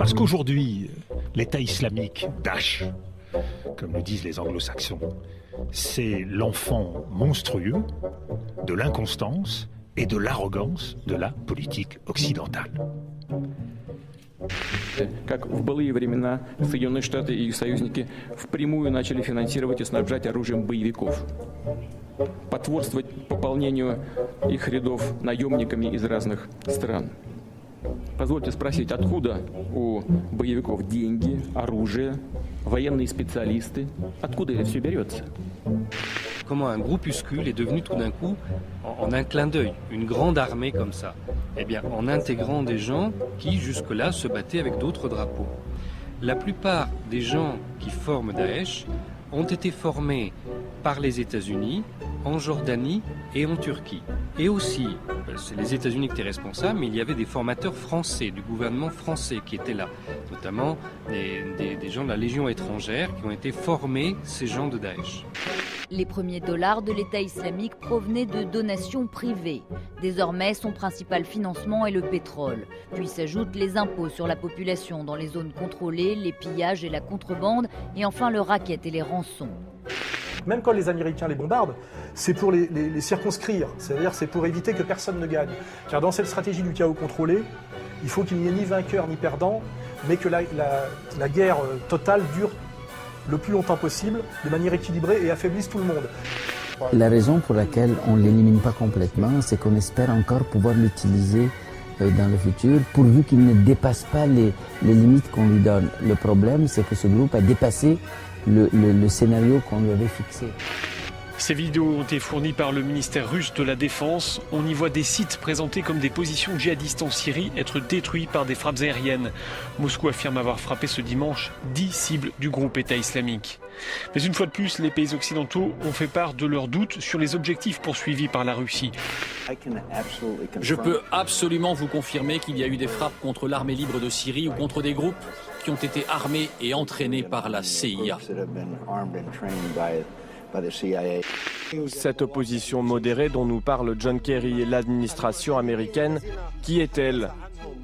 Parce qu'aujourd'hui, l'État islamique, Daesh, comme le disent les anglo-saxons, c'est l'enfant monstrueux de l'inconstance et de l'arrogance de la politique occidentale. Как в былые времена Соединенные Штаты и их союзники впрямую начали финансировать и снабжать оружием боевиков, потворствовать пополнению их рядов наемниками из разных стран. Позвольте спросить, откуда у боевиков деньги, оружие, военные специалисты? Откуда это все берется? Comment un groupuscule est devenu tout d'un coup, en un clin d'œil, une grande armée comme ça? Eh bien, en intégrant des gens qui, jusque-là, se battaient avec d'autres drapeaux. La plupart des gens qui forment Daesh ont été formés par les États-Unis, en Jordanie et en Turquie. Et aussi, c'est les États-Unis qui étaient responsables, mais il y avait des formateurs français, du gouvernement français qui étaient là, notamment des gens de la Légion étrangère qui ont été formés, ces gens de Daesh. Les premiers dollars de l'État islamique provenaient de donations privées. Désormais, son principal financement est le pétrole. Puis s'ajoutent les impôts sur la population dans les zones contrôlées, les pillages et la contrebande, et enfin le racket et les rançons. Même quand les Américains les bombardent, c'est pour les circonscrire, c'est-à-dire c'est pour éviter que personne ne gagne. Car dans cette stratégie du chaos contrôlé, il faut qu'il n'y ait ni vainqueur ni perdant, mais que la guerre totale dure le plus longtemps possible, de manière équilibrée et affaiblisse tout le monde. La raison pour laquelle on ne l'élimine pas complètement, c'est qu'on espère encore pouvoir l'utiliser dans le futur, pourvu qu'il ne dépasse pas les limites qu'on lui donne. Le problème, c'est que ce groupe a dépassé le scénario qu'on lui avait fixé. Ces vidéos ont été fournies par le ministère russe de la Défense. On y voit des sites présentés comme des positions djihadistes en Syrie être détruits par des frappes aériennes. Moscou affirme avoir frappé ce dimanche 10 cibles du groupe État islamique. Mais une fois de plus, les pays occidentaux ont fait part de leurs doutes sur les objectifs poursuivis par la Russie. Je peux absolument vous confirmer qu'il y a eu des frappes contre l'armée libre de Syrie ou contre des groupes qui ont été armés et entraînés par la CIA. Cette opposition modérée dont nous parle John Kerry et l'administration américaine, qui est-elle?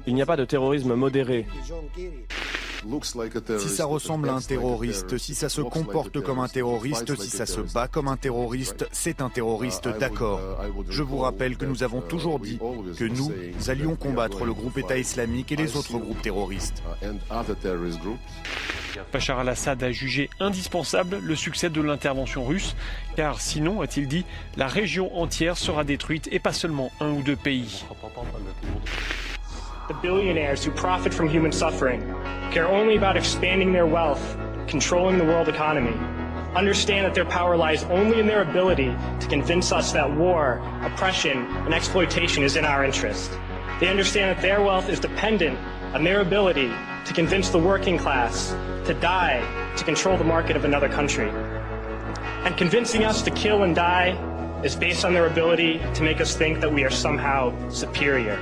Il n'y a pas de terrorisme modéré. Si ça ressemble à un terroriste, si ça se comporte comme un terroriste, si ça se bat comme un terroriste, c'est un terroriste, d'accord. Je vous rappelle que nous avons toujours dit que nous allions combattre le groupe État islamique et les autres groupes terroristes. Bachar al-Assad a jugé indispensable le succès de l'intervention russe, car sinon, a-t-il dit, la région entière sera détruite et pas seulement un ou deux pays. The billionaires who profit from human suffering care only about expanding their wealth, controlling the world economy. Understand that their power lies only in their ability to convince us that war, oppression, and exploitation is in our interest. They understand that their wealth is dependent on their ability to convince the working class to die to control the market of another country. And convincing us to kill and die is based on their ability to make us think that we are somehow superior.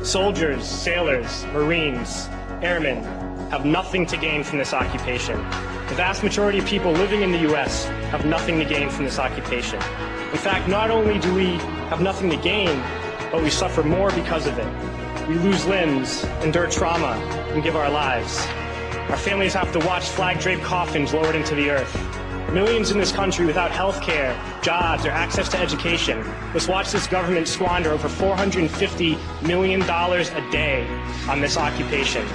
Soldiers, sailors, Marines, airmen have nothing to gain from this occupation. The vast majority of people living in the U.S. have nothing to gain from this occupation. In fact, not only do we have nothing to gain, but we suffer more because of it. We lose limbs, endure trauma, and give our lives. Our families have to watch flag-draped coffins lowered into the earth. Millions in this country without health care, jobs, or access to education must watch this government squander over $450 million a day on this occupation.